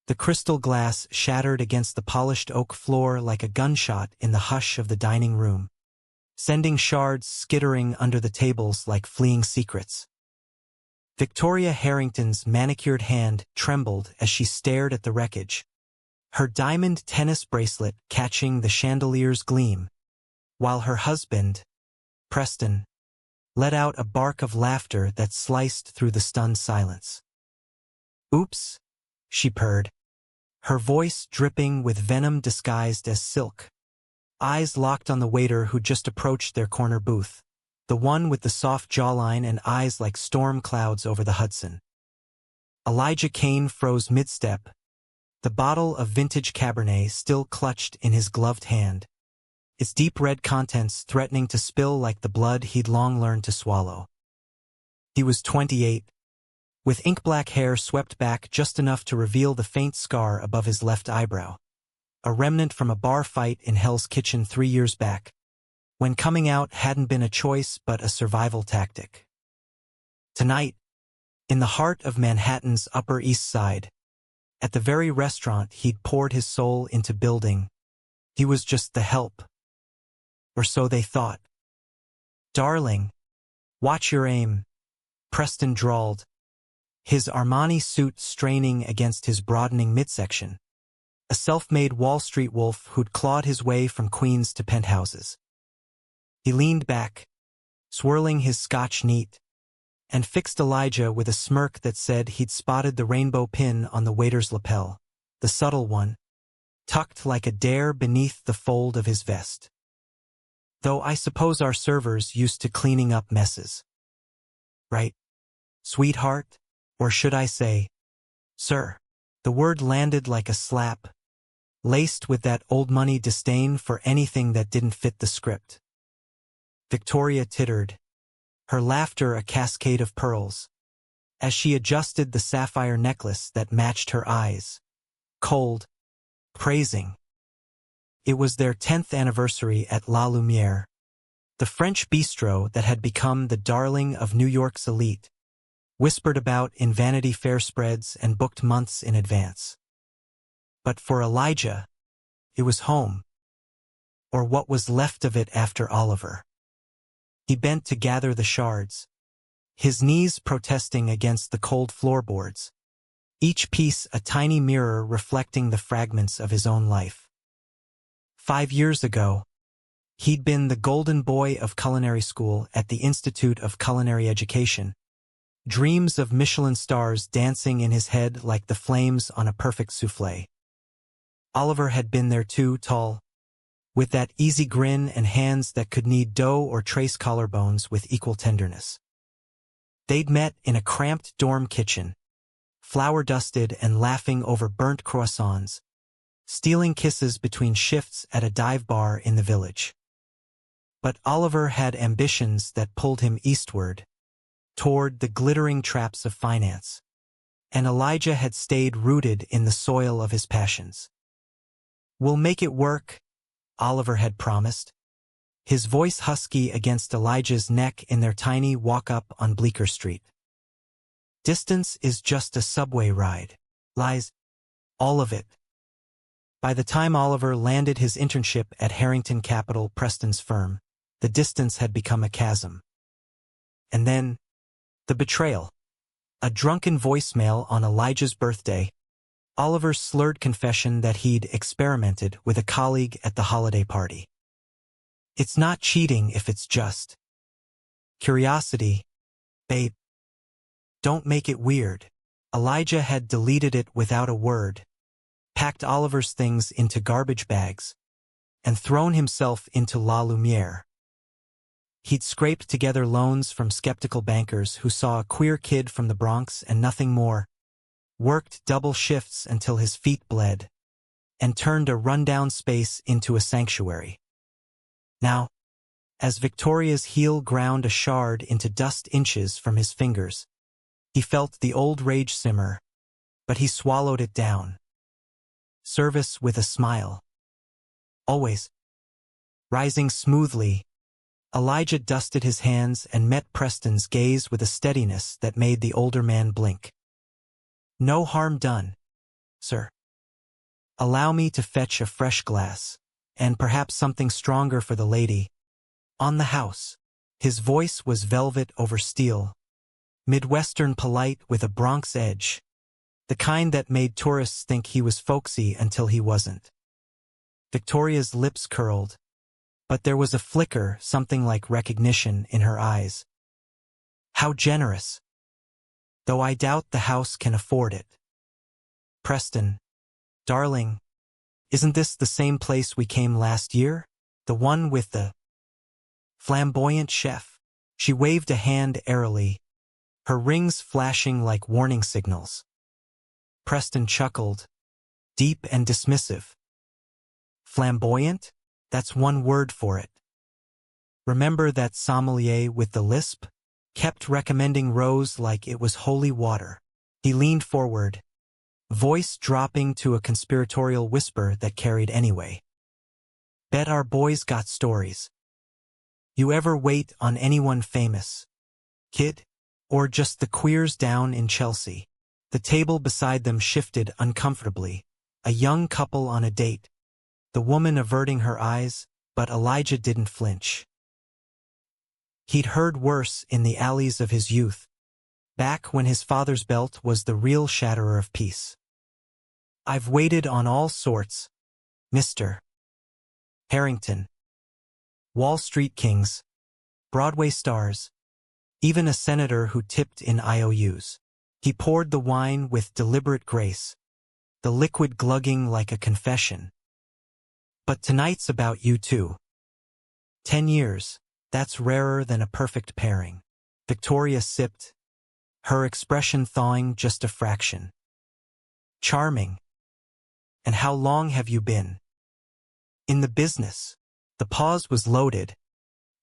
The crystal glass shattered against the polished oak floor like a gunshot in the hush of the dining room, sending shards skittering under the tables like fleeing secrets. Victoria Harrington's manicured hand trembled as she stared at the wreckage, her diamond tennis bracelet catching the chandelier's gleam, while her husband, Preston, let out a bark of laughter that sliced through the stunned silence. "Oops," she purred, her voice dripping with venom disguised as silk. Eyes locked on the waiter who just approached their corner booth, the one with the soft jawline and eyes like storm clouds over the Hudson. Elijah Kane froze mid-step, the bottle of vintage Cabernet still clutched in his gloved hand, its deep red contents threatening to spill like the blood he'd long learned to swallow. He was 28, with ink-black hair swept back just enough to reveal the faint scar above his left eyebrow, a remnant from a bar fight in Hell's Kitchen 3 years back, when coming out hadn't been a choice but a survival tactic. Tonight, in the heart of Manhattan's Upper East Side, at the very restaurant he'd poured his soul into building, he was just the help. Or so they thought. "Darling, watch your aim," Preston drawled, his Armani suit straining against his broadening midsection, a self-made Wall Street wolf who'd clawed his way from Queens to penthouses. He leaned back, swirling his scotch neat, and fixed Elijah with a smirk that said he'd spotted the rainbow pin on the waiter's lapel, the subtle one, tucked like a dare beneath the fold of his vest. "Though I suppose our servers used to cleaning up messes. Right, sweetheart? Or should I say, sir?" The word landed like a slap, laced with that old money disdain for anything that didn't fit the script. Victoria tittered, her laughter a cascade of pearls, as she adjusted the sapphire necklace that matched her eyes. Cold, praising. It was their 10th anniversary at La Lumiere, the French bistro that had become the darling of New York's elite, whispered about in Vanity Fair spreads and booked months in advance. But for Elijah, it was home, or what was left of it after Oliver. He bent to gather the shards, his knees protesting against the cold floorboards, each piece a tiny mirror reflecting the fragments of his own life. 5 years ago, he'd been the golden boy of culinary school at the Institute of Culinary Education, dreams of Michelin stars dancing in his head like the flames on a perfect soufflé. Oliver had been there too, tall, with that easy grin and hands that could knead dough or trace collarbones with equal tenderness. They'd met in a cramped dorm kitchen, flour-dusted and laughing over burnt croissants, stealing kisses between shifts at a dive bar in the village. But Oliver had ambitions that pulled him eastward, toward the glittering traps of finance, and Elijah had stayed rooted in the soil of his passions. "We'll make it work," Oliver had promised, his voice husky against Elijah's neck in their tiny walk-up on Bleecker Street. "Distance is just a subway ride. Lies, all of it." By the time Oliver landed his internship at Harrington Capital, Preston's firm, the distance had become a chasm. And then, the betrayal. A drunken voicemail on Elijah's birthday, Oliver's slurred confession that he'd experimented with a colleague at the holiday party. "It's not cheating if it's just curiosity, babe. Don't make it weird." Elijah had deleted it without a word, packed Oliver's things into garbage bags, and thrown himself into La Lumiere. He'd scraped together loans from skeptical bankers who saw a queer kid from the Bronx and nothing more, worked double shifts until his feet bled, and turned a rundown space into a sanctuary. Now, as Victoria's heel ground a shard into dust inches from his fingers, he felt the old rage simmer, but he swallowed it down. Service with a smile. Always. Rising smoothly, Elijah dusted his hands and met Preston's gaze with a steadiness that made the older man blink. "No harm done, sir." Allow me to fetch a fresh glass, and perhaps something stronger for the lady. On the house. His voice was velvet over steel. Midwestern polite with a Bronx edge. The kind that made tourists think he was folksy until he wasn't. Victoria's lips curled, but there was a flicker, something like recognition, in her eyes. How generous. Though I doubt the house can afford it. Preston. Darling. Isn't this the same place we came last year? The one with the flamboyant chef? She waved a hand airily, her rings flashing like warning signals. Preston chuckled, deep and dismissive. Flamboyant? That's one word for it. Remember that sommelier with the lisp? Kept recommending rose like it was holy water. He leaned forward, voice dropping to a conspiratorial whisper that carried anyway. Bet our boys got stories. You ever wait on anyone famous? Kid? Or just the queers down in Chelsea? The table beside them shifted uncomfortably. A young couple on a date. The woman averting her eyes, but Elijah didn't flinch. He'd heard worse in the alleys of his youth, back when his father's belt was the real shatterer of peace. I've waited on all sorts, Mr. Harrington. Wall Street kings, Broadway stars, even a senator who tipped in IOUs. He poured the wine with deliberate grace, the liquid glugging like a confession. But tonight's about you too. 10 years, that's rarer than a perfect pairing. Victoria sipped, her expression thawing just a fraction. Charming. And how long have you been in the business? The pause was loaded,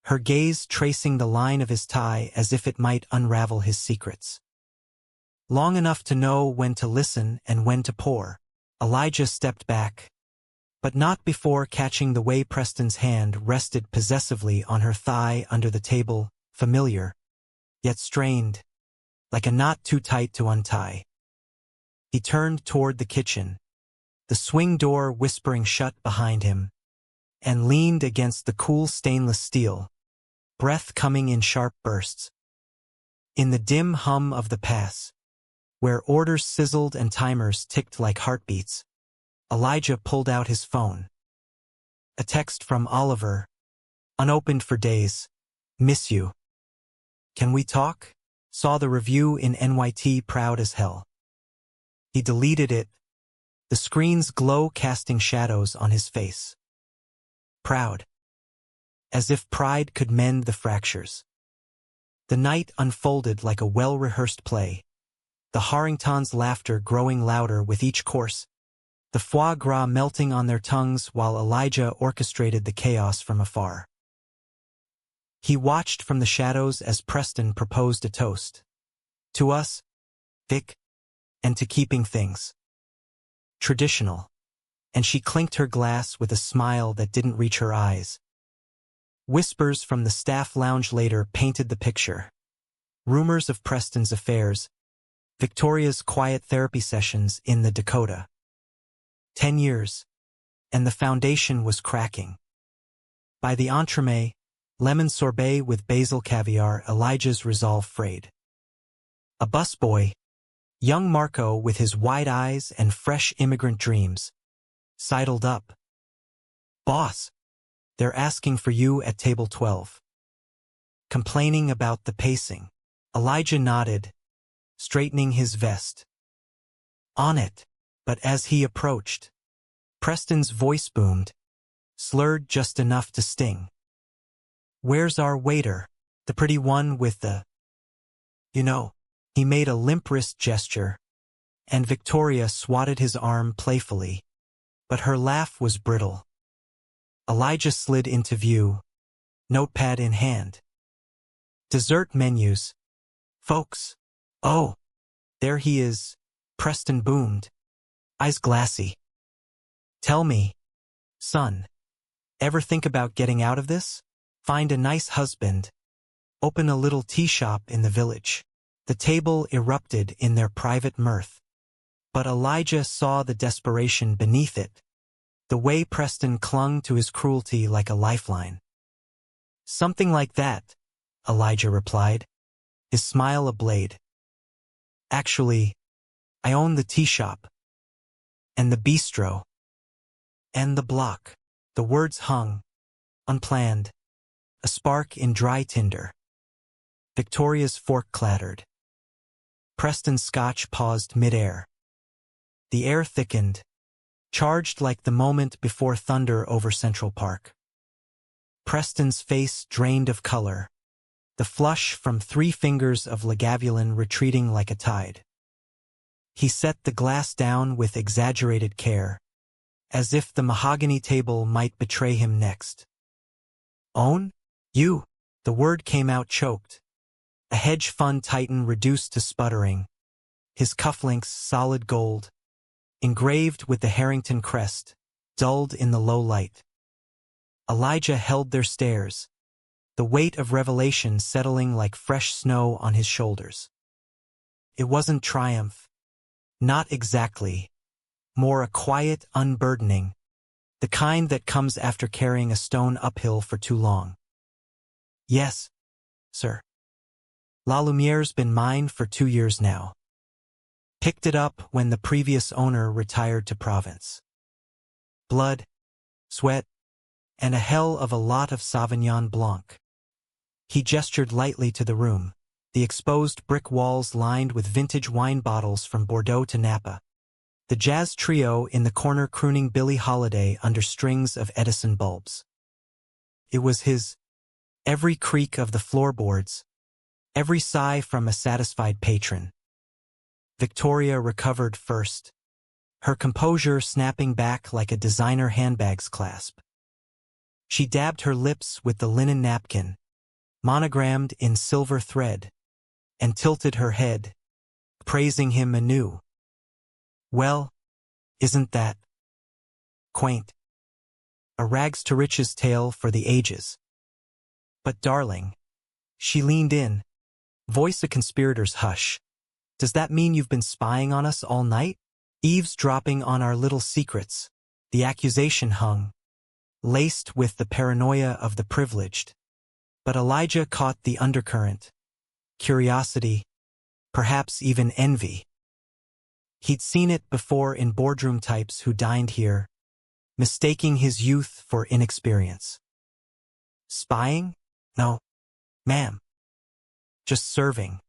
her gaze tracing the line of his tie as if it might unravel his secrets. Long enough to know when to listen and when to pour. Elijah stepped back, but not before catching the way Preston's hand rested possessively on her thigh under the table, familiar, yet strained, like a knot too tight to untie. He turned toward the kitchen, the swing door whispering shut behind him, and leaned against the cool stainless steel, breath coming in sharp bursts. In the dim hum of the pass, where orders sizzled and timers ticked like heartbeats, Elijah pulled out his phone. A text from Oliver, unopened for days. Miss you. Can we talk? Saw the review in NYT, proud as hell. He deleted it, the screen's glow casting shadows on his face. Proud. As if pride could mend the fractures. The night unfolded like a well-rehearsed play, the Harringtons' laughter growing louder with each course, the foie gras melting on their tongues while Elijah orchestrated the chaos from afar. He watched from the shadows as Preston proposed a toast. To us, Vic, and to keeping things traditional. And she clinked her glass with a smile that didn't reach her eyes. Whispers from the staff lounge later painted the picture. Rumors of Preston's affairs, Victoria's quiet therapy sessions in the Dakota. 10 years, and the foundation was cracking. By the entremet, lemon sorbet with basil caviar, Elijah's resolve frayed. A busboy, young Marco with his wide eyes and fresh immigrant dreams, sidled up. Boss, they're asking for you at table 12. Complaining about the pacing. Elijah nodded, straightening his vest. On it, but as he approached, Preston's voice boomed, slurred just enough to sting. Where's our waiter? The pretty one with the... You know. He made a limp wrist gesture, and Victoria swatted his arm playfully, but her laugh was brittle. Elijah slid into view, notepad in hand. Dessert menus. Folks. Oh, there he is, Preston boomed, eyes glassy. Tell me, son, ever think about getting out of this? Find a nice husband. Open a little tea shop in the village. The table erupted in their private mirth. But Elijah saw the desperation beneath it, the way Preston clung to his cruelty like a lifeline. "Something like that," Elijah replied, his smile a blade. "Actually, I own the tea shop, and the bistro, and the block." The words hung, unplanned, a spark in dry tinder. Victoria's fork clattered. Preston's scotch paused mid-air. The air thickened, charged like the moment before thunder over Central Park. Preston's face drained of color, the flush from 3 fingers of Lagavulin retreating like a tide. He set the glass down with exaggerated care, as if the mahogany table might betray him next. "Own? You?" The word came out choked. A hedge fund titan reduced to sputtering, his cufflinks solid gold, engraved with the Harrington crest, dulled in the low light. Elijah held their stares, the weight of revelation settling like fresh snow on his shoulders. It wasn't triumph. Not exactly. More a quiet unburdening, the kind that comes after carrying a stone uphill for too long. "Yes, sir. La Lumiere's been mine for 2 years now. Picked it up when the previous owner retired to Provence. Blood, sweat, and a hell of a lot of Sauvignon Blanc." He gestured lightly to the room, the exposed brick walls lined with vintage wine bottles from Bordeaux to Napa. The jazz trio in the corner crooning Billie Holiday under strings of Edison bulbs. It was his. Every creak of the floorboards, every sigh from a satisfied patron. Victoria recovered first, her composure snapping back like a designer handbag's clasp. She dabbed her lips with the linen napkin, monogrammed in silver thread, and tilted her head, praising him anew. "Well, isn't that quaint? A rags to riches tale for the ages. But darling," she leaned in, voice a conspirator's hush, "does that mean you've been spying on us all night? Eavesdropping on our little secrets?" The accusation hung, laced with the paranoia of the privileged. But Elijah caught the undercurrent. Curiosity, perhaps even envy. He'd seen it before in boardroom types who dined here, mistaking his youth for inexperience. "Spying? No, ma'am. Just serving.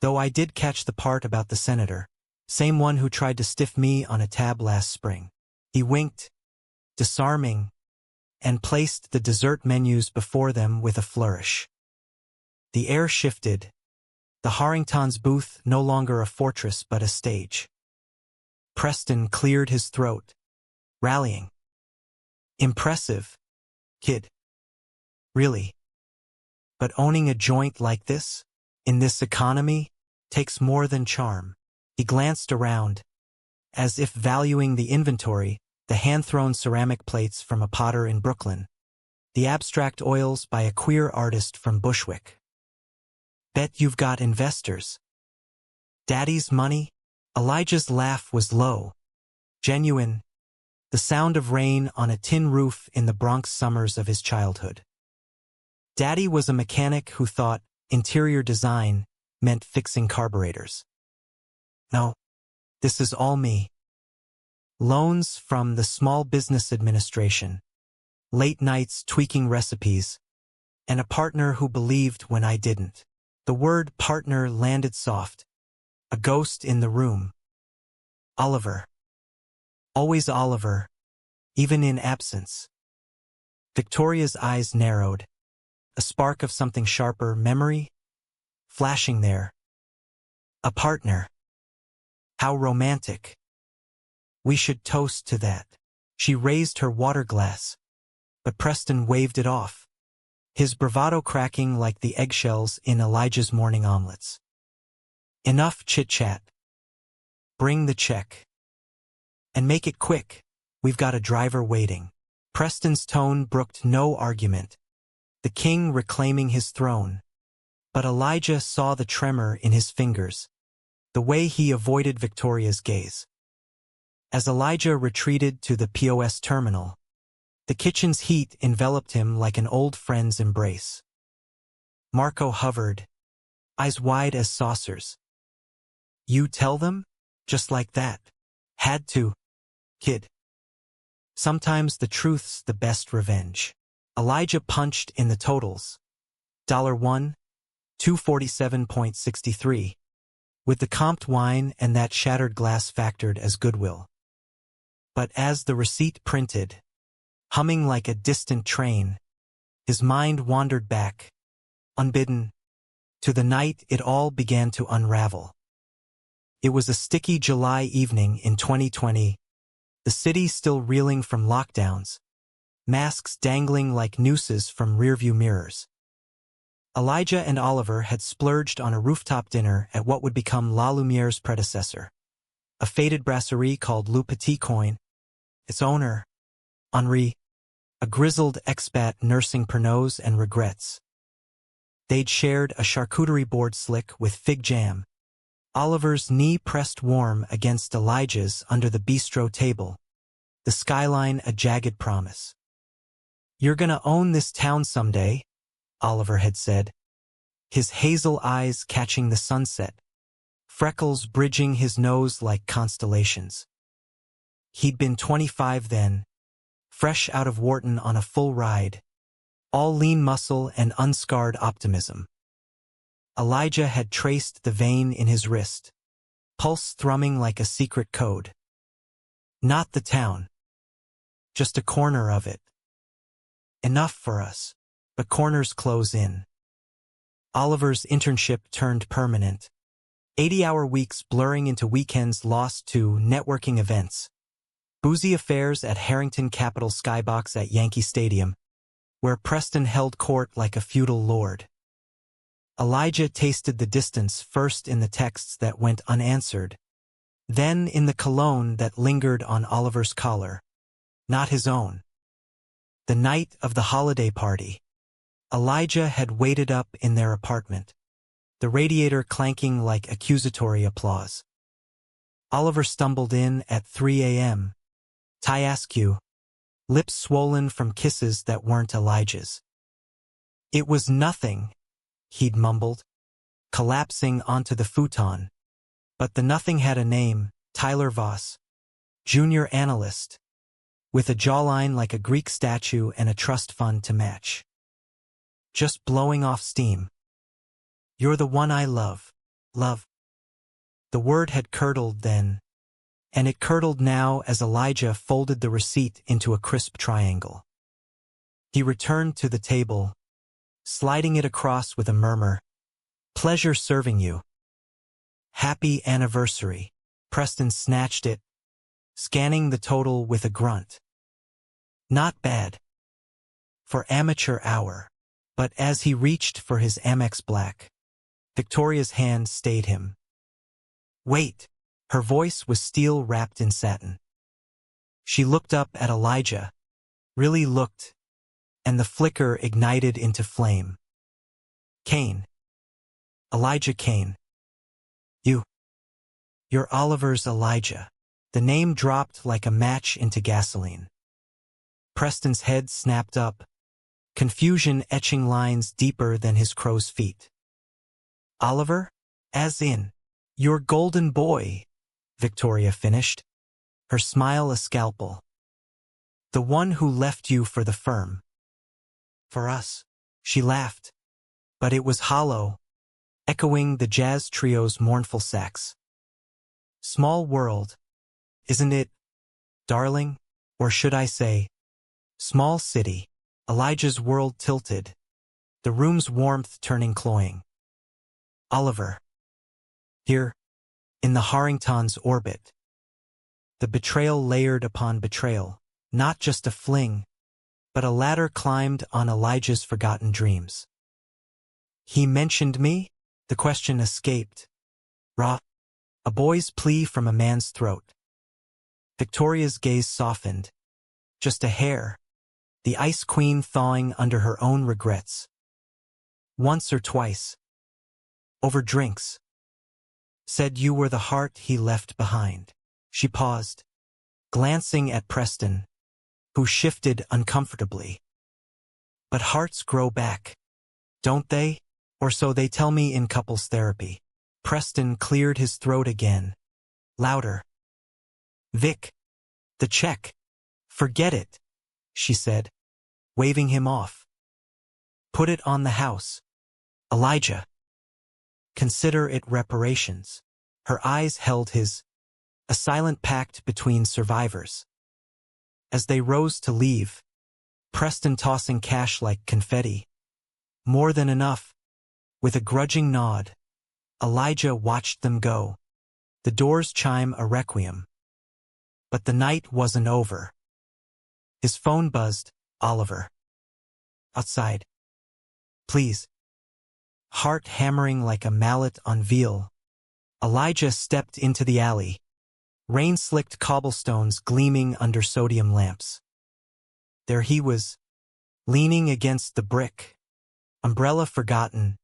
Though I did catch the part about the senator, same one who tried to stiff me on a tab last spring." He winked, disarming, and placed the dessert menus before them with a flourish. The air shifted, the Harrington's booth no longer a fortress but a stage. Preston cleared his throat, rallying. "Impressive, kid. Really. But owning a joint like this, in this economy, takes more than charm." He glanced around, as if valuing the inventory, the hand-thrown ceramic plates from a potter in Brooklyn, the abstract oils by a queer artist from Bushwick. "Bet you've got investors." "Daddy's money?" Elijah's laugh was low, genuine, the sound of rain on a tin roof in the Bronx summers of his childhood. Daddy was a mechanic who thought interior design meant fixing carburetors. "No, this is all me. Loans from the Small Business Administration, late nights tweaking recipes, and a partner who believed when I didn't." The word partner landed soft, a ghost in the room. "Oliver. Always Oliver, even in absence." Victoria's eyes narrowed, a spark of something sharper, memory, flashing there. "A partner. How romantic. We should toast to that." She raised her water glass, but Preston waved it off, his bravado cracking like the eggshells in Elijah's morning omelets. "Enough chit-chat. Bring the check. And make it quick, we've got a driver waiting." Preston's tone brooked no argument, the king reclaiming his throne. But Elijah saw the tremor in his fingers, the way he avoided Victoria's gaze. As Elijah retreated to the POS terminal, the kitchen's heat enveloped him like an old friend's embrace. Marco hovered, eyes wide as saucers. "You tell them? Just like that?" "Had to, kid. Sometimes the truth's the best revenge." Elijah punched in the totals. $1, $247.63, with the comped wine and that shattered glass factored as goodwill. But as the receipt printed, humming like a distant train, his mind wandered back, unbidden, to the night it all began to unravel. It was a sticky July evening in 2020, the city still reeling from lockdowns, masks dangling like nooses from rearview mirrors. Elijah and Oliver had splurged on a rooftop dinner at what would become La Lumiere's predecessor, a faded brasserie called Le Petit Coin. Its owner, Henri, a grizzled expat nursing Pernod's and regrets. They'd shared a charcuterie board slick with fig jam, Oliver's knee pressed warm against Elijah's under the bistro table, the skyline a jagged promise. "You're gonna own this town someday," Oliver had said, his hazel eyes catching the sunset, freckles bridging his nose like constellations. He'd been 25 then, fresh out of Wharton on a full ride, all lean muscle and unscarred optimism. Elijah had traced the vein in his wrist, pulse thrumming like a secret code. Not the town, just a corner of it. Enough for us, but corners close in. Oliver's internship turned permanent, 80-hour weeks blurring into weekends lost to networking events, boozy affairs at Harrington Capital Skybox at Yankee Stadium, where Preston held court like a feudal lord. Elijah tasted the distance first in the texts that went unanswered, then in the cologne that lingered on Oliver's collar, not his own. The night of the holiday party, Elijah had waited up in their apartment, the radiator clanking like accusatory applause. Oliver stumbled in at 3 a.m., tie askew, lips swollen from kisses that weren't Elijah's. "It was nothing," he'd mumbled, collapsing onto the futon. But the nothing had a name, Tyler Voss, junior analyst, with a jawline like a Greek statue and a trust fund to match. "Just blowing off steam. You're the one I love, love." The word had curdled then, and it curdled now as Elijah folded the receipt into a crisp triangle. He returned to the table, sliding it across with a murmur. "Pleasure serving you." "Happy anniversary." Preston snatched it, scanning the total with a grunt. "Not bad for amateur hour." But as he reached for his Amex Black, Victoria's hand stayed him. "Wait." Her voice was steel wrapped in satin. She looked up at Elijah, really looked, and the flicker ignited into flame. "Kane. Elijah Kane. You're Oliver's Elijah." The name dropped like a match into gasoline. Preston's head snapped up, confusion etching lines deeper than his crow's feet. "Oliver? As in, your golden boy," Victoria finished, her smile a scalpel. "The one who left you for the firm." "For us." She laughed, but it was hollow, echoing the jazz trio's mournful sax. "Small world, isn't it, darling? Or should I say, small city." Elijah's world tilted, the room's warmth turning cloying. "Oliver. Here, in the Harrington's orbit." The betrayal layered upon betrayal, not just a fling, but a ladder climbed on Elijah's forgotten dreams. "He mentioned me?" The question escaped. Raw, a boy's plea from a man's throat. Victoria's gaze softened, just a hair, the ice queen thawing under her own regrets. "Once or twice. Over drinks." Said you were the heart he left behind. She paused, glancing at Preston, who shifted uncomfortably. But hearts grow back, don't they? Or so they tell me in couples therapy. Preston cleared his throat again, louder. Vic, the check. Forget it, she said, waving him off. Put it on the house. Elijah. Consider it reparations. Her eyes held his, a silent pact between survivors. As they rose to leave, Preston tossing cash like confetti. More than enough. With a grudging nod, Elijah watched them go. The doors chime a requiem. But the night wasn't over. His phone buzzed. Oliver. Outside. Please. Heart hammering like a mallet on veal. Elijah stepped into the alley. Rain-slicked cobblestones gleaming under sodium lamps. There he was, leaning against the brick. Umbrella forgotten.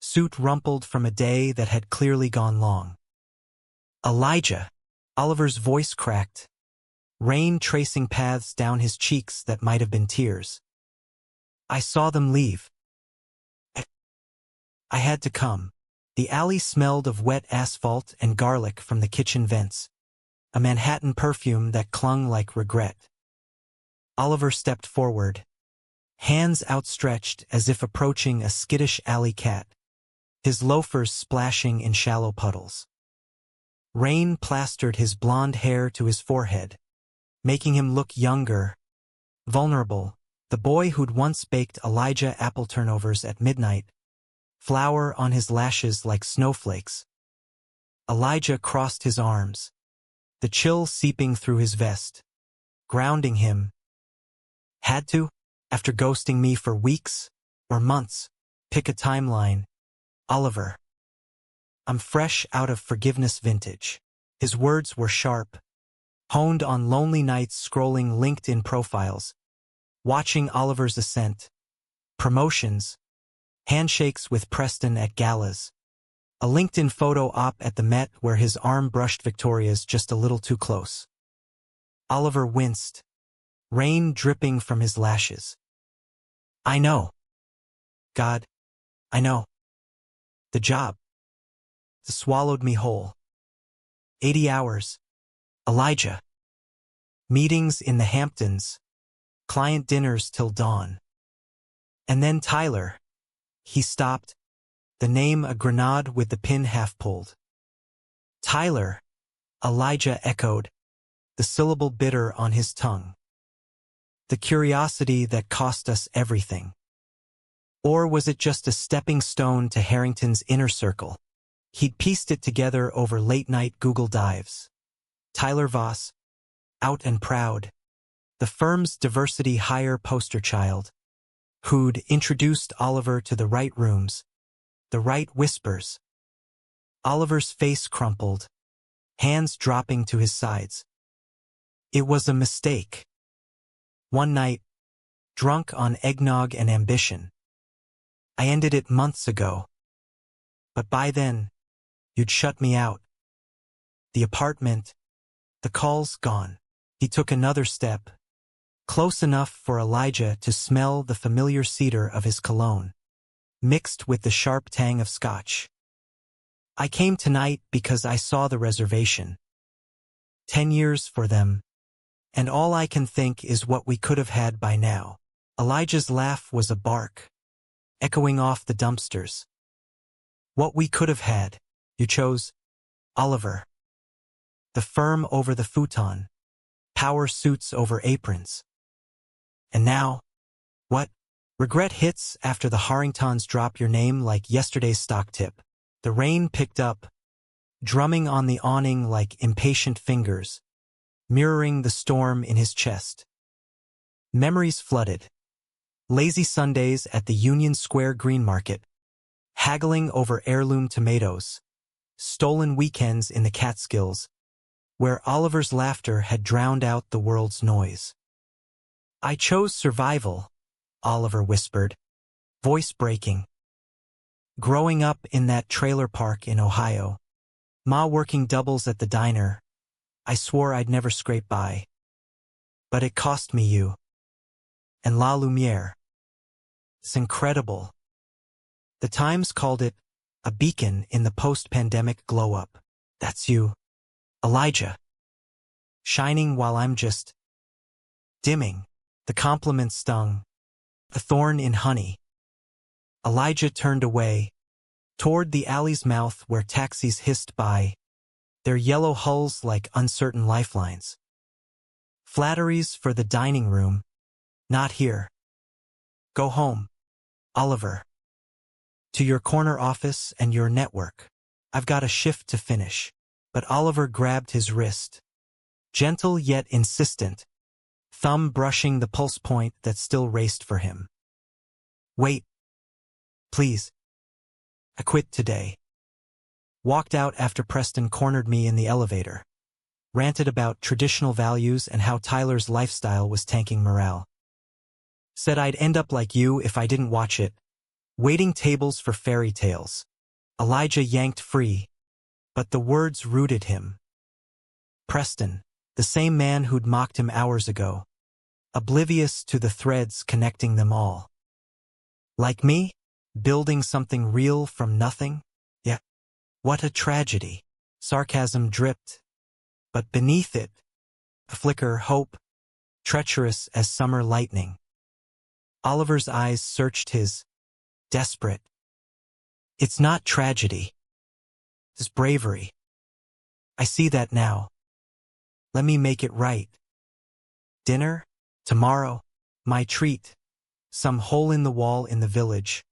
Suit rumpled from a day that had clearly gone long. Elijah! Oliver's voice cracked. Rain tracing paths down his cheeks that might have been tears. I saw them leave. I had to come. The alley smelled of wet asphalt and garlic from the kitchen vents. A Manhattan perfume that clung like regret. Oliver stepped forward, hands outstretched as if approaching a skittish alley cat, his loafers splashing in shallow puddles. Rain plastered his blonde hair to his forehead, making him look younger, vulnerable, the boy who'd once baked Elijah apple turnovers at midnight, flour on his lashes like snowflakes. Elijah crossed his arms, the chill seeping through his vest, grounding him. Had to? After ghosting me for weeks or months? Pick a timeline. Oliver. I'm fresh out of forgiveness vintage. His words were sharp, honed on lonely nights scrolling LinkedIn profiles, watching Oliver's ascent, promotions, handshakes with Preston at galas, a LinkedIn photo op at the Met where his arm brushed Victoria's just a little too close. Oliver winced, rain dripping from his lashes. I know. God, I know. The job. It swallowed me whole. 80 hours. Elijah. Meetings in the Hamptons. Client dinners till dawn. And then Tyler. He stopped, the name a grenade with the pin half pulled. Tyler, Elijah echoed, the syllable bitter on his tongue. The curiosity that cost us everything. Or was it just a stepping stone to Harrington's inner circle? He'd pieced it together over late-night Google dives. Tyler Voss, out and proud, the firm's diversity hire poster child, who'd introduced Oliver to the right rooms, the right whispers. Oliver's face crumpled, hands dropping to his sides. It was a mistake. One night, drunk on eggnog and ambition. I ended it months ago. But by then, you'd shut me out. The apartment, the calls gone. He took another step, close enough for Elijah to smell the familiar cedar of his cologne, mixed with the sharp tang of scotch. I came tonight because I saw the reservation. 10 years for them, and all I can think is what we could have had by now. Elijah's laugh was a bark, echoing off the dumpsters. What we could have had. You chose Oliver. The firm over the futon, power suits over aprons. And now, what? Regret hits after the Harringtons drop your name like yesterday's stock tip. The rain picked up, drumming on the awning like impatient fingers, mirroring the storm in his chest. Memories flooded. Lazy Sundays at the Union Square Green Market, haggling over heirloom tomatoes, stolen weekends in the Catskills, where Oliver's laughter had drowned out the world's noise. I chose survival, Oliver whispered, voice breaking. Growing up in that trailer park in Ohio, Ma working doubles at the diner. I swore I'd never scrape by. But it cost me you. And La Lumiere. It's incredible. The Times called it a beacon in the post-pandemic glow-up. That's you, Elijah. Shining while I'm just dimming. The compliment stung. A thorn in honey. Elijah turned away, toward the alley's mouth where taxis hissed by, their yellow hulls like uncertain lifelines. Flatteries for the dining room. Not here. Go home, Oliver. To your corner office and your network. I've got a shift to finish. But Oliver grabbed his wrist. Gentle yet insistent, thumb brushing the pulse point that still raced for him. Wait. Please. I quit today. Walked out after Preston cornered me in the elevator. Ranted about traditional values and how Tyler's lifestyle was tanking morale. Said I'd end up like you if I didn't watch it. Waiting tables for fairy tales. Elijah yanked free. But the words rooted him. Preston, the same man who'd mocked him hours ago. Oblivious to the threads connecting them all. Like me? Building something real from nothing? Yeah. What a tragedy. Sarcasm dripped. But beneath it, a flicker, hope, treacherous as summer lightning. Oliver's eyes searched his, desperate. It's not tragedy. It's bravery. I see that now. Let me make it right. Dinner? Tomorrow? My treat. Some hole in the wall in the village.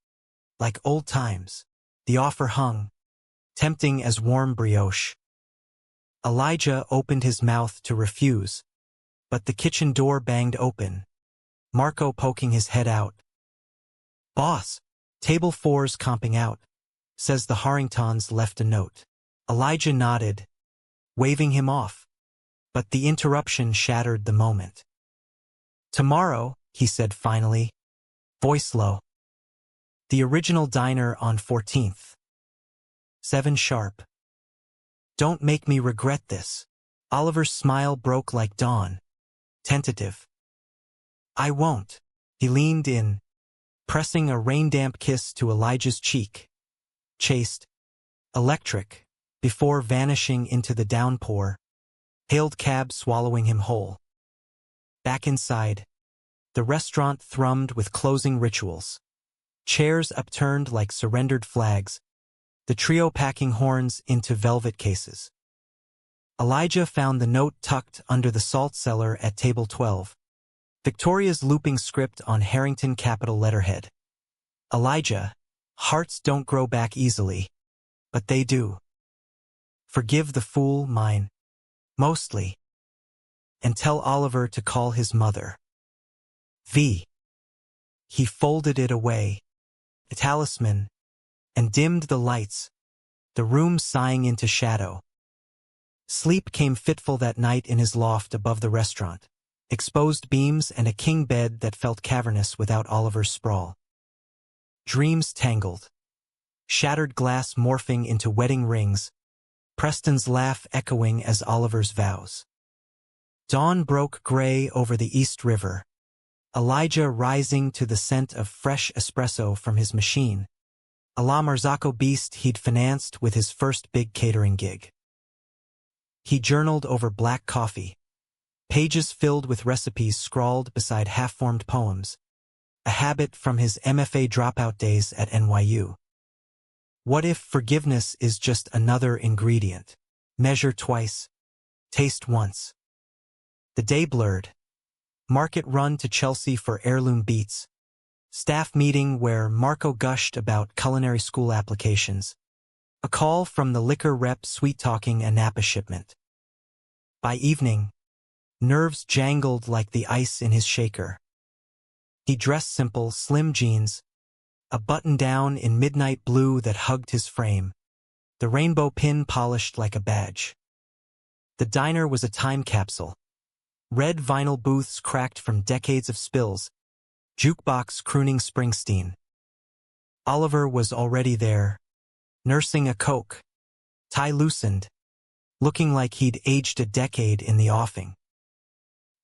Like old times. The offer hung, tempting as warm brioche. Elijah opened his mouth to refuse, but the kitchen door banged open. Marco poking his head out. Boss, table 4's comping out, says the Harringtons left a note. Elijah nodded, waving him off, but the interruption shattered the moment. Tomorrow, he said finally, voice low. The original diner on 14th. 7 sharp. Don't make me regret this. Oliver's smile broke like dawn. Tentative. I won't. He leaned in, pressing a rain-damp kiss to Elijah's cheek. Chaste, electric, before vanishing into the downpour. Hailed cab swallowing him whole. Back inside, the restaurant thrummed with closing rituals. Chairs upturned like surrendered flags, the trio packing horns into velvet cases. Elijah found the note tucked under the salt cellar at table 12. Victoria's looping script on Harrington capital letterhead. Elijah, hearts don't grow back easily, but they do. Forgive the fool, mine. Mostly. And tell Oliver to call his mother. V. He folded it away, a talisman, and dimmed the lights, the room sighing into shadow. Sleep came fitful that night in his loft above the restaurant, exposed beams and a king bed that felt cavernous without Oliver's sprawl. Dreams tangled, shattered glass morphing into wedding rings, Preston's laugh echoing as Oliver's vows. Dawn broke gray over the East River, Elijah rising to the scent of fresh espresso from his machine, a La Marzocco beast he'd financed with his first big catering gig. He journaled over black coffee, pages filled with recipes scrawled beside half-formed poems, a habit from his MFA dropout days at NYU. What if forgiveness is just another ingredient? Measure twice, taste once. The day blurred. Market run to Chelsea for heirloom beets. Staff meeting where Marco gushed about culinary school applications. A call from the liquor rep sweet-talking a Napa shipment. By evening, nerves jangled like the ice in his shaker. He dressed simple, slim jeans, a button-down in midnight blue that hugged his frame, the rainbow pin polished like a badge. The diner was a time capsule. Red vinyl booths cracked from decades of spills, jukebox crooning Springsteen. Oliver was already there, nursing a Coke, tie loosened, looking like he'd aged a decade in the offing.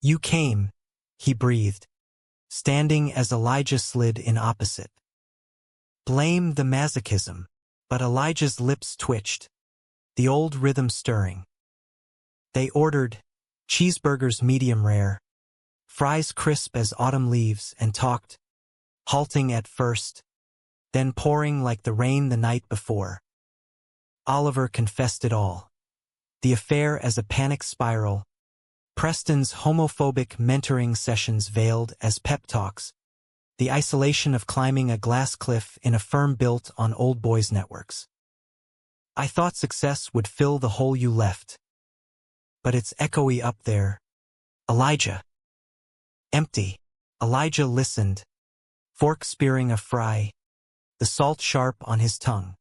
"You came," he breathed, standing as Elijah slid in opposite. Blame the masochism, but Elijah's lips twitched, the old rhythm stirring. They ordered cheeseburgers medium rare, fries crisp as autumn leaves, and talked, halting at first, then pouring like the rain the night before. Oliver confessed it all. The affair as a panic spiral, Preston's homophobic mentoring sessions veiled as pep talks, the isolation of climbing a glass cliff in a firm built on old boys' networks. "I thought success would fill the hole you left. But it's echoey up there, Elijah." "Empty." Elijah listened, fork spearing a fry, the salt sharp on his tongue.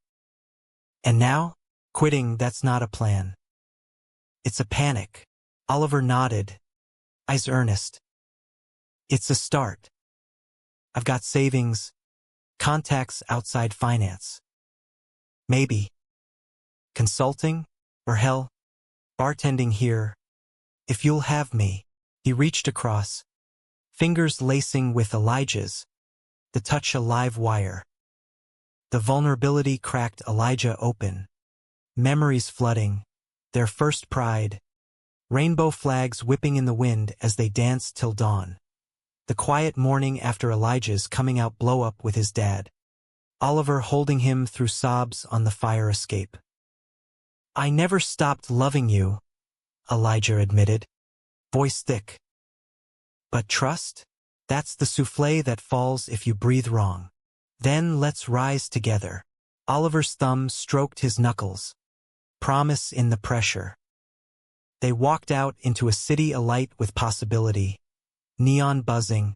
"And now? Quitting, that's not a plan." "It's a panic." Oliver nodded, eyes earnest. "It's a start. I've got savings, contacts outside finance. Maybe consulting, or hell, bartending here, if you'll have me." He reached across, fingers lacing with Elijah's, the touch a live wire. The vulnerability cracked Elijah open, memories flooding, their first pride, rainbow flags whipping in the wind as they danced till dawn. The quiet morning after Elijah's coming out blow-up with his dad, Oliver holding him through sobs on the fire escape. "I never stopped loving you," Elijah admitted, voice thick. "But trust? That's the souffle that falls if you breathe wrong. Then let's rise together." Oliver's thumb stroked his knuckles, promise in the pressure. They walked out into a city alight with possibility, neon buzzing,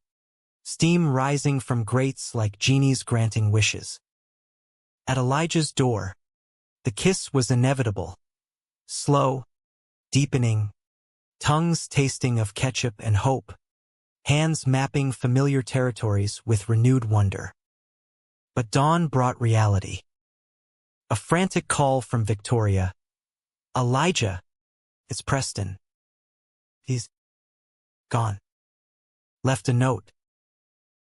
steam rising from grates like genies granting wishes. At Elijah's door, the kiss was inevitable, slow, deepening, tongues tasting of ketchup and hope, hands mapping familiar territories with renewed wonder. But dawn brought reality. A frantic call from Victoria. "Elijah, it's Preston. He's gone. Left a note.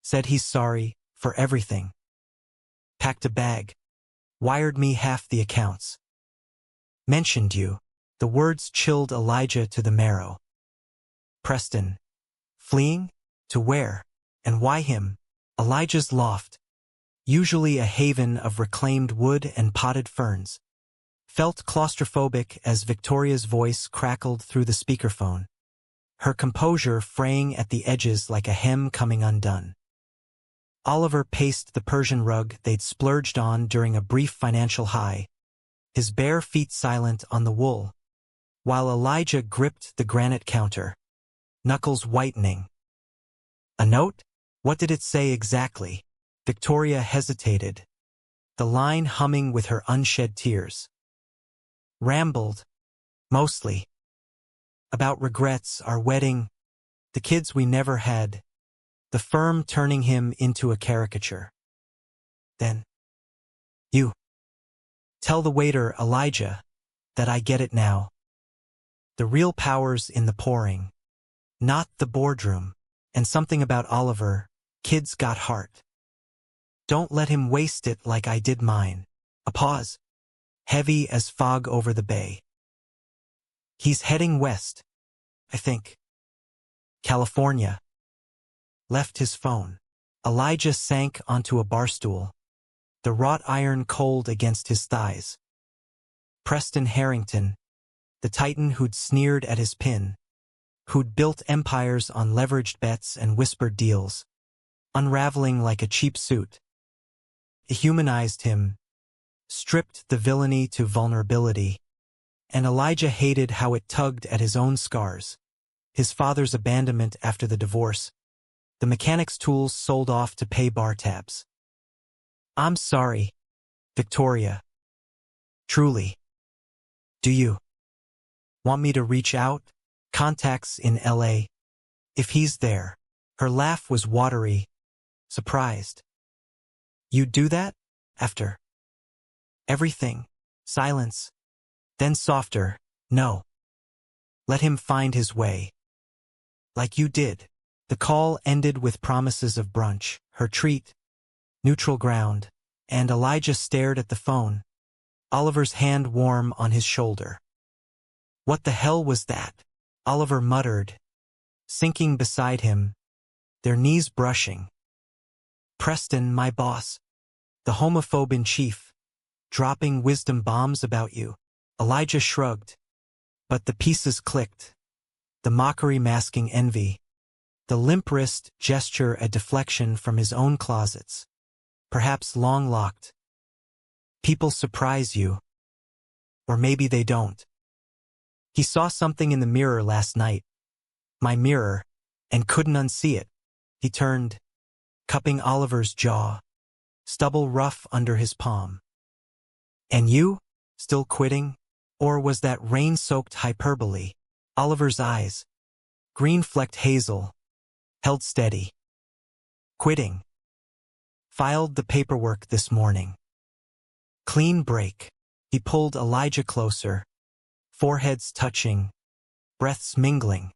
Said he's sorry for everything. Packed a bag. Wired me half the accounts. Mentioned you." The words chilled Elijah to the marrow. Preston. Fleeing? To where? And why him? Elijah's loft, usually a haven of reclaimed wood and potted ferns, felt claustrophobic as Victoria's voice crackled through the speakerphone, her composure fraying at the edges like a hem coming undone. Oliver paced the Persian rug they'd splurged on during a brief financial high, his bare feet silent on the wool, while Elijah gripped the granite counter, knuckles whitening. "A note? What did it say exactly?" Victoria hesitated, the line humming with her unshed tears. "Rambled, mostly. About regrets, our wedding, the kids we never had, the firm turning him into a caricature. Then, you. Tell the waiter, Elijah, that I get it now. The real power's in the pouring, not the boardroom, and something about Oliver, kid's got heart. Don't let him waste it like I did mine." A pause, heavy as fog over the bay. "He's heading west, I think. California." Left his phone. Elijah sank onto a bar stool, the wrought iron cold against his thighs. Preston Harrington, the titan who'd sneered at his pin, who'd built empires on leveraged bets and whispered deals, unraveling like a cheap suit. It humanized him, stripped the villainy to vulnerability, and Elijah hated how it tugged at his own scars, his father's abandonment after the divorce, the mechanic's tools sold off to pay bar tabs. "I'm sorry, Victoria. Truly. Do you want me to reach out? Contacts in LA. If he's there." Her laugh was watery, surprised. "You'd do that? After everything?" Silence, Then softer, no. Let him find his way. Like you did. The call ended with promises of brunch, her treat, neutral ground, and Elijah stared at the phone, Oliver's hand warm on his shoulder. What the hell was that? Oliver muttered, sinking beside him, their knees brushing. Preston, my boss. The homophobe in chief. Dropping wisdom bombs about you. Elijah shrugged. But the pieces clicked. The mockery masking envy. The limp wrist gesture a deflection from his own closets. Perhaps long locked. People surprise you. Or maybe they don't. He saw something in the mirror last night. My mirror. And couldn't unsee it. He turned, cupping Oliver's jaw. Stubble rough under his palm. And you? Still quitting? Or was that rain-soaked hyperbole? Oliver's eyes, green-flecked hazel, held steady. Quitting. Filed the paperwork this morning. Clean break. He pulled Elijah closer, foreheads touching, breaths mingling.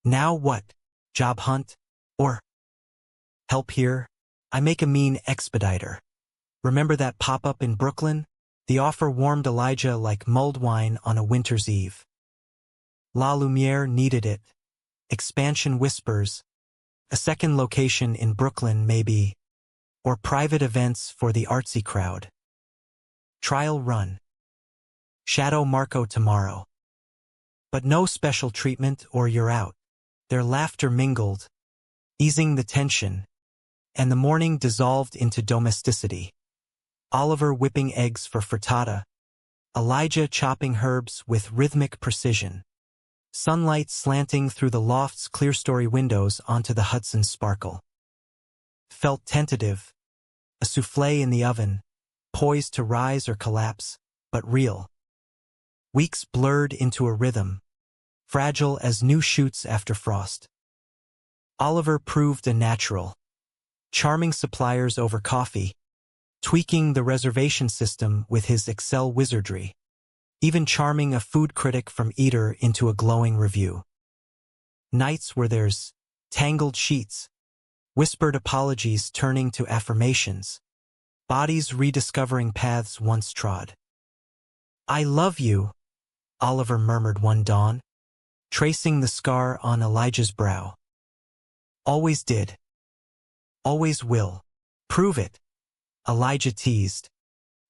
Now what? Job hunt? Or help here? I make a mean expediter. Remember that pop-up in Brooklyn? The offer warmed Elijah like mulled wine on a winter's eve. La Lumiere needed it. Expansion whispers. A second location in Brooklyn, maybe. Or private events for the artsy crowd. Trial run. Shadow Marco tomorrow. But no special treatment or you're out. Their laughter mingled, easing the tension, and the morning dissolved into domesticity. Oliver whipping eggs for frittata, Elijah chopping herbs with rhythmic precision. Sunlight slanting through the loft's clear-story windows onto the Hudson's sparkle. Felt tentative, a soufflé in the oven, poised to rise or collapse, but real. Weeks blurred into a rhythm, fragile as new shoots after frost. Oliver proved a natural. Charming suppliers over coffee, tweaking the reservation system with his Excel wizardry, even charming a food critic from Eater into a glowing review. Nights where there's tangled sheets, whispered apologies turning to affirmations, bodies rediscovering paths once trod. I love you, Oliver murmured one dawn, tracing the scar on Elijah's brow. Always did. Always will. Prove it, Elijah teased,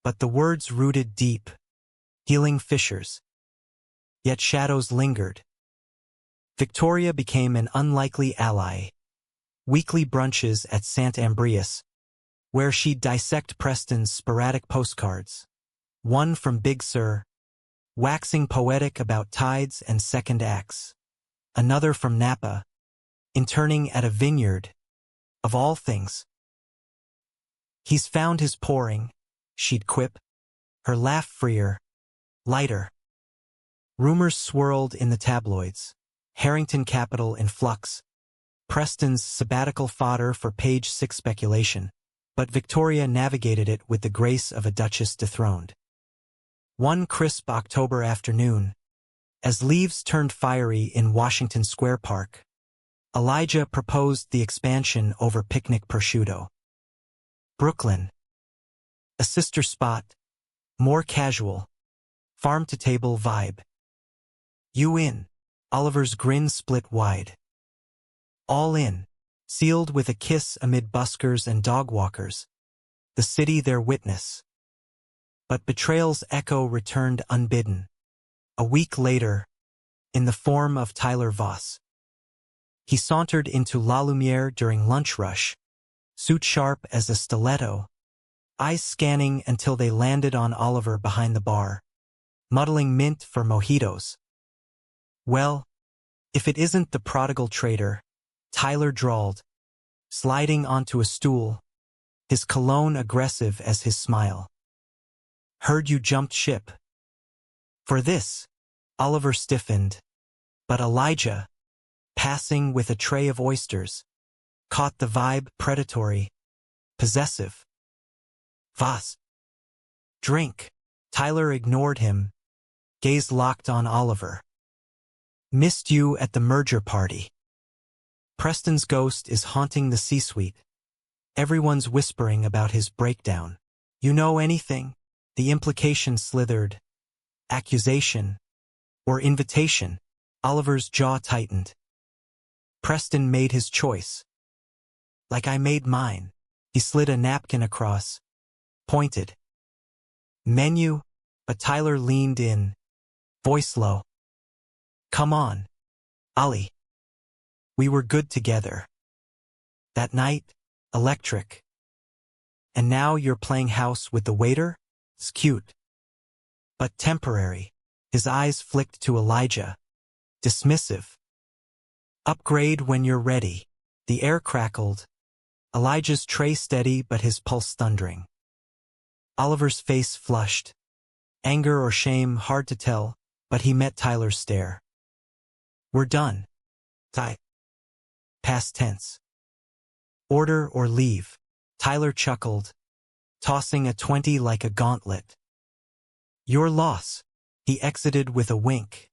but the words rooted deep, healing fissures. Yet shadows lingered. Victoria became an unlikely ally. Weekly brunches at St. Ambrius, where she'd dissect Preston's sporadic postcards. One from Big Sur, waxing poetic about tides and second acts. Another from Napa, interning at a vineyard, of all things. He's found his pouring, she'd quip, her laugh freer, lighter. Rumors swirled in the tabloids. Harrington Capital in flux. Preston's sabbatical fodder for page 6 speculation. But Victoria navigated it with the grace of a duchess dethroned. One crisp October afternoon, as leaves turned fiery in Washington Square Park, Elijah proposed the expansion over picnic prosciutto. Brooklyn. A sister spot, more casual, farm-to-table vibe. You in? Oliver's grin split wide. All in, sealed with a kiss amid buskers and dog walkers, the city their witness. But betrayal's echo returned unbidden. A week later, in the form of Tyler Voss. He sauntered into La Lumiere during lunch rush, suit sharp as a stiletto, eyes scanning until they landed on Oliver behind the bar, muddling mint for mojitos. Well, if it isn't the prodigal traitor, Tyler drawled, sliding onto a stool, his cologne aggressive as his smile. Heard you jumped ship. For this, Oliver stiffened, but Elijah, passing with a tray of oysters, caught the vibe predatory, possessive. Voss. Drink. Tyler ignored him, gaze locked on Oliver. Missed you at the merger party. Preston's ghost is haunting the C-suite. Everyone's whispering about his breakdown. You know anything? The implication slithered. Accusation. Or invitation. Oliver's jaw tightened. Preston made his choice. Like I made mine. He slid a napkin across. Pointed. Menu, but Tyler leaned in. Voice low. Come on, Ollie. We were good together. That night, electric. And now you're playing house with the waiter? It's cute. But temporary. His eyes flicked to Elijah. Dismissive. Upgrade when you're ready. The air crackled. Elijah's tray steady but his pulse thundering. Oliver's face flushed. Anger or shame, hard to tell, but he met Tyler's stare. We're done. Past tense. Order or leave. Tyler chuckled, tossing a 20 like a gauntlet. Your loss. He exited with a wink.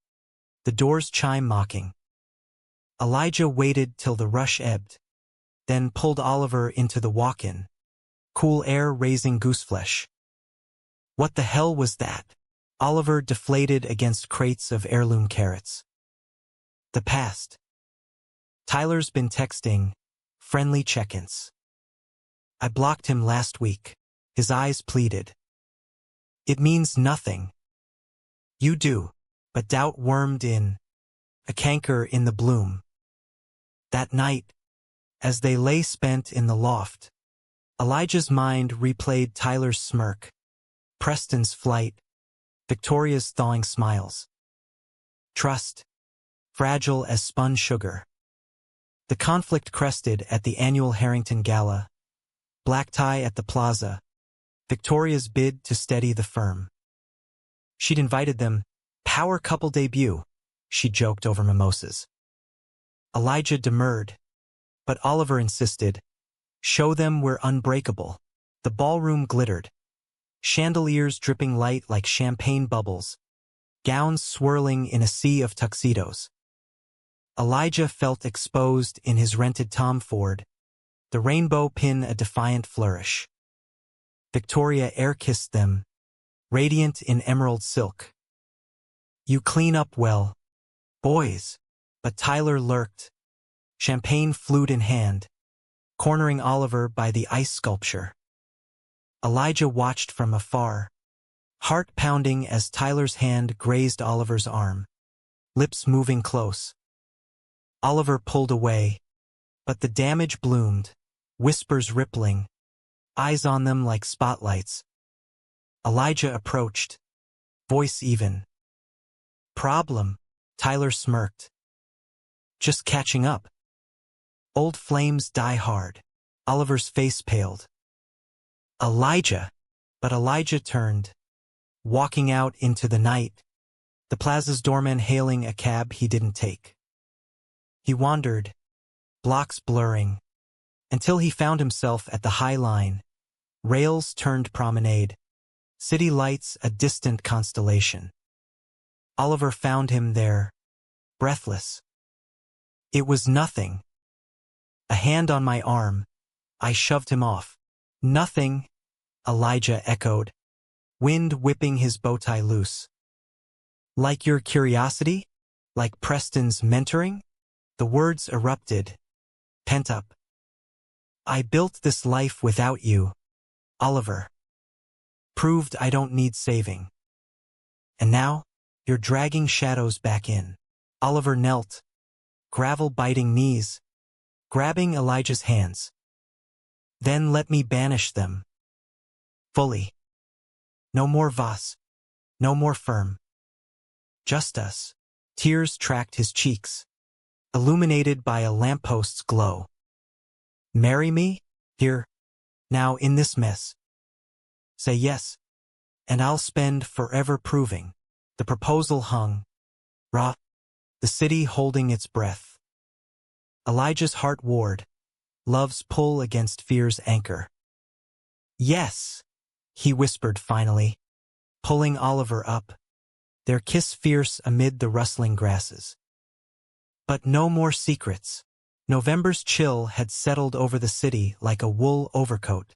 The doors chime mocking. Elijah waited till the rush ebbed, then pulled Oliver into the walk-in. Cool air raising gooseflesh. What the hell was that? Oliver deflated against crates of heirloom carrots. The past. Tyler's been texting, friendly check-ins. I blocked him last week. His eyes pleaded. It means nothing. You do, but doubt wormed in. A canker in the bloom. That night, as they lay spent in the loft, Elijah's mind replayed Tyler's smirk, Preston's flight, Victoria's thawing smiles. Trust, fragile as spun sugar. The conflict crested at the annual Harrington Gala. Black tie at the plaza. Victoria's bid to steady the firm. She'd invited them, power couple debut, she joked over mimosas. Elijah demurred, but Oliver insisted, show them we're unbreakable. The ballroom glittered. Chandeliers dripping light like champagne bubbles. Gowns swirling in a sea of tuxedos. Elijah felt exposed in his rented Tom Ford, the rainbow pin a defiant flourish. Victoria air-kissed them, radiant in emerald silk. You clean up well, boys, but Tyler lurked, champagne flute in hand, cornering Oliver by the ice sculpture. Elijah watched from afar, heart pounding as Tyler's hand grazed Oliver's arm, lips moving close. Oliver pulled away, but the damage bloomed, whispers rippling, eyes on them like spotlights. Elijah approached, voice even. Problem, Tyler smirked. Just catching up. Old flames die hard. Oliver's face paled. Elijah, but Elijah turned, walking out into the night, the plaza's doorman hailing a cab he didn't take. He wandered, blocks blurring, until he found himself at the High Line, rails turned promenade, city lights a distant constellation. Oliver found him there, breathless. It was nothing. A hand on my arm, I shoved him off. Nothing, Elijah echoed, wind whipping his bow tie loose. Like your curiosity? Like Preston's mentoring? The words erupted, pent up. I built this life without you, Oliver. Proved I don't need saving. And now, you're dragging shadows back in. Oliver knelt, gravel-biting knees, grabbing Elijah's hands. Then let me banish them. Fully. No more Voss. No more firm. Just us. Tears tracked his cheeks, illuminated by a lamppost's glow. Marry me? Here. Now in this mess. Say yes. And I'll spend forever proving. The proposal hung. Raw. The city holding its breath. Elijah's heart warred. Love's pull against fear's anchor. Yes, he whispered finally, pulling Oliver up. their kiss fierce amid the rustling grasses. But no more secrets. November's chill had settled over the city like a wool overcoat,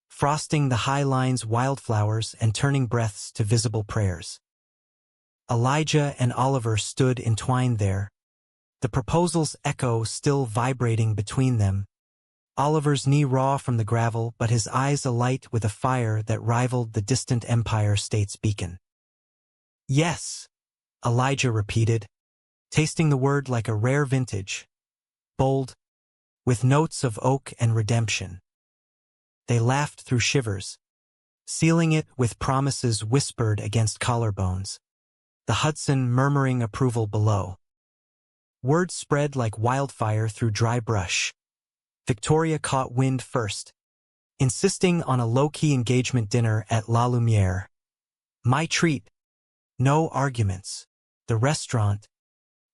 frosting the high lines wildflowers and turning breaths to visible prayers. Elijah and Oliver stood entwined there, the proposal's echo still vibrating between them, Oliver's knee raw from the gravel but his eyes alight with a fire that rivaled the distant Empire State's beacon. Yes, Elijah repeated, tasting the word like a rare vintage, bold, with notes of oak and redemption. They laughed through shivers, sealing it with promises whispered against collarbones, the Hudson murmuring approval below. Word spread like wildfire through dry brush. Victoria caught wind first, insisting on a low-key engagement dinner at La Lumiere. My treat. No arguments. The restaurant,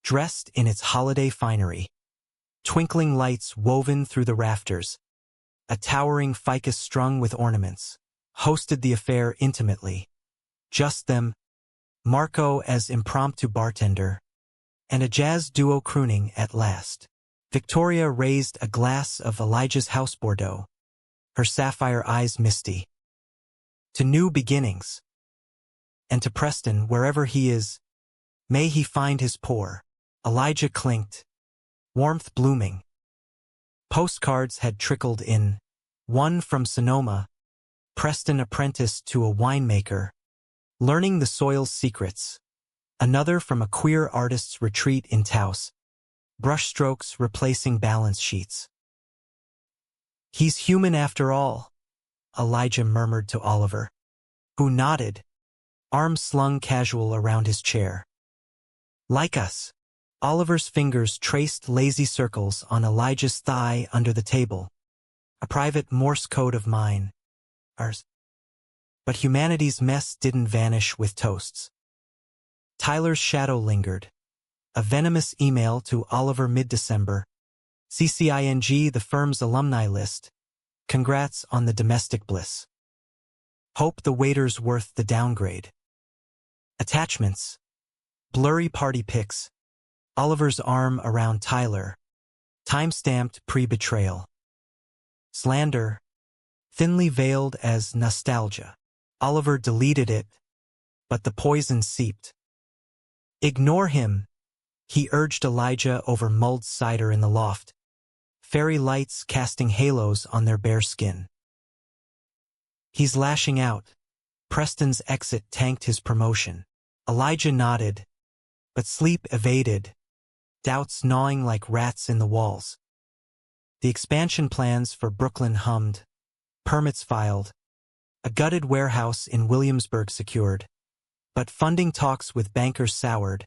dressed in its holiday finery. Twinkling lights woven through the rafters. A towering ficus strung with ornaments, hosted the affair intimately. Just them, Marco as impromptu bartender, and a jazz duo crooning at last. Victoria raised a glass of Elijah's House Bordeaux, her sapphire eyes misty. To new beginnings. And to Preston, wherever he is, may he find his pour. Elijah clinked, warmth blooming. Postcards had trickled in, one from Sonoma, Preston apprenticed to a winemaker, learning the soil's secrets, another from a queer artist's retreat in Taos, brushstrokes replacing balance sheets. He's human after all, Elijah murmured to Oliver, who nodded, arms slung casual around his chair. Like us. Oliver's fingers traced lazy circles on Elijah's thigh under the table. A private Morse code of mine. Ours. But humanity's mess didn't vanish with toasts. Tyler's shadow lingered. A venomous email to Oliver mid-December. CCING the firm's alumni list. Congrats on the domestic bliss. Hope the waiter's worth the downgrade. Attachments. Blurry party pics. Oliver's arm around Tyler. Time-stamped pre-betrayal. Slander. Thinly veiled as nostalgia. Oliver deleted it, but the poison seeped. Ignore him, he urged Elijah over mulled cider in the loft. Fairy lights casting halos on their bare skin. He's lashing out. Preston's exit tanked his promotion. Elijah nodded, but sleep evaded. Doubts gnawing like rats in the walls. The expansion plans for Brooklyn hummed. Permits filed. A gutted warehouse in Williamsburg secured. But funding talks with bankers soured.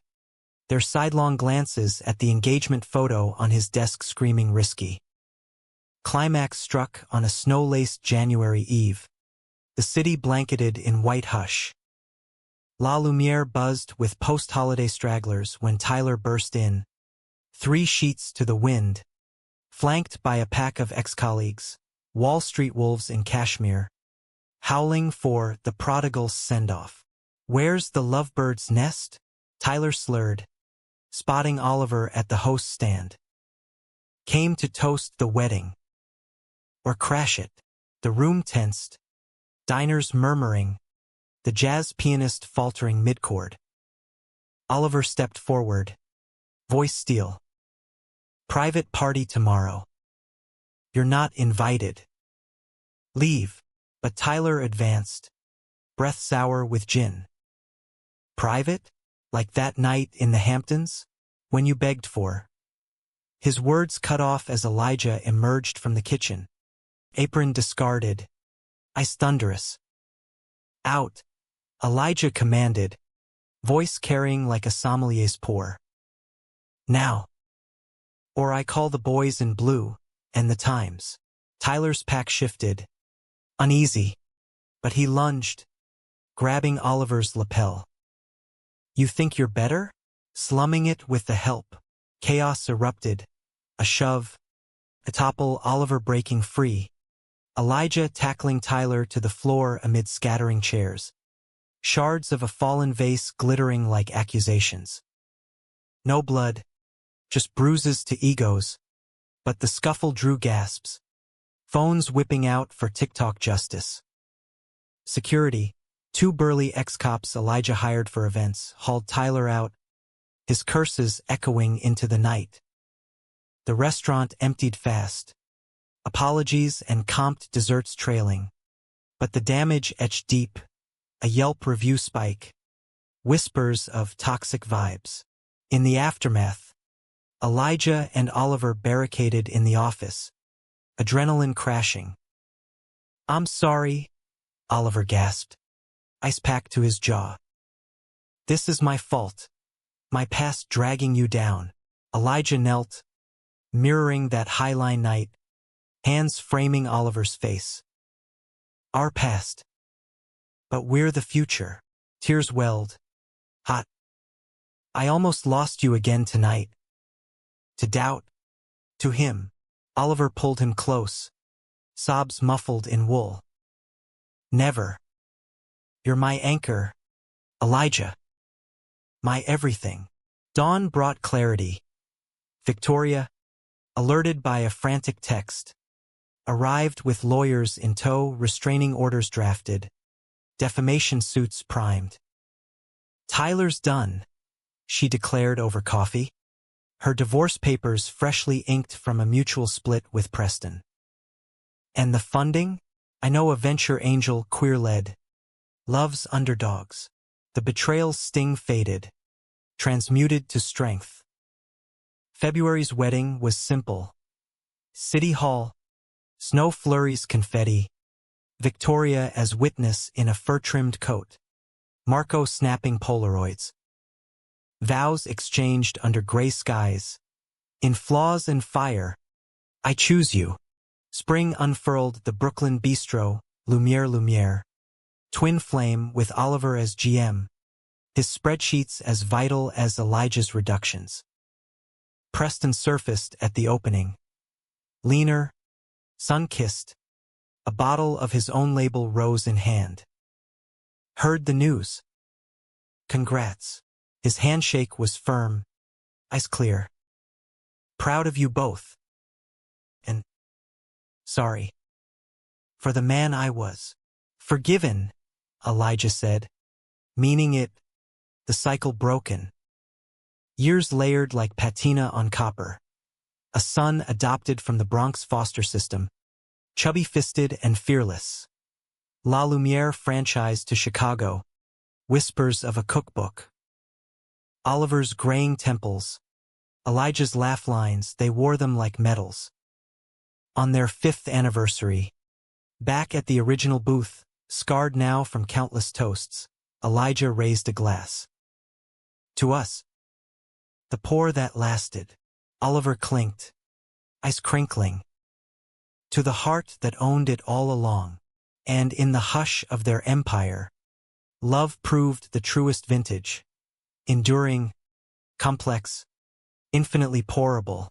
Their sidelong glances at the engagement photo on his desk screaming risky. Climax struck on a snow-laced January eve. The city blanketed in white hush. La Lumiere buzzed with post-holiday stragglers when Tyler burst in. 3 sheets to the wind, flanked by a pack of ex-colleagues, Wall Street wolves in cashmere, howling for the prodigal's send-off. Where's the lovebird's nest? Tyler slurred, spotting Oliver at the host stand. Came to toast the wedding. Or crash it. The room tensed. Diners murmuring. The jazz pianist faltering mid-chord. Oliver stepped forward. Voice steel. Private party tomorrow. You're not invited. Leave. But Tyler advanced. Breath sour with gin. Private? Like that night in the Hamptons? When you begged for. His words cut off as Elijah emerged from the kitchen. Apron discarded. Ice thunderous. Out. Elijah commanded. Voice carrying like a sommelier's pour. Now. Or I call the boys in blue, and the Times. Tyler's pack shifted. Uneasy. But he lunged, grabbing Oliver's lapel. You think you're better? Slumming it with the help. Chaos erupted. A shove. A topple, Oliver breaking free. Elijah tackling Tyler to the floor amid scattering chairs. shards of a fallen vase glittering like accusations. No blood, just bruises to egos, but the scuffle drew gasps. Phones whipping out for TikTok justice. Security, 2 burly ex-cops Elijah hired for events, hauled Tyler out, his curses echoing into the night. The restaurant emptied fast, apologies and comped desserts trailing. But the damage etched deep, a Yelp review spike, whispers of toxic vibes. In the aftermath, Elijah and Oliver barricaded in the office, adrenaline crashing. "I'm sorry," Oliver gasped, ice pack to his jaw. "This is my fault. My past dragging you down." Elijah knelt, mirroring that highline night, hands framing Oliver's face. "Our past. But we're the future." Tears welled. Hot. "I almost lost you again tonight." To doubt. To him. Oliver pulled him close, sobs muffled in wool. "Never. You're my anchor, Elijah. My everything." Dawn brought clarity. Victoria, alerted by a frantic text, arrived with lawyers in tow, restraining orders drafted, defamation suits primed. "Tyler's done," she declared over coffee, her divorce papers freshly inked from a mutual split with Preston. "And the funding? I know a venture angel queer-led. Loves underdogs." The betrayal's sting faded, transmuted to strength. February's wedding was simple. City Hall, snow flurries, confetti, Victoria as witness in a fur-trimmed coat, Marco snapping Polaroids. Vows exchanged under gray skies. In flaws and fire, I choose you. Spring unfurled the Brooklyn Bistro, Lumiere, twin flame with Oliver as GM, his spreadsheets as vital as Elijah's reductions. Preston surfaced at the opening. Leaner, sun-kissed, a bottle of his own label rose in hand. "Heard the news. Congrats." His handshake was firm, ice clear. "Proud of you both. And sorry. For the man I was." "Forgiven," Elijah said, meaning it, the cycle broken. Years layered like patina on copper. A son adopted from the Bronx foster system, chubby-fisted and fearless. La Lumiere franchise to Chicago, whispers of a cookbook. Oliver's graying temples, Elijah's laugh lines, they wore them like medals. On their 5th anniversary, back at the original booth, scarred now from countless toasts, Elijah raised a glass. "To us. The pour that lasted." Oliver clinked, ice crinkling. "To the heart that owned it all along." And in the hush of their empire, love proved the truest vintage. Enduring, complex, infinitely pourable.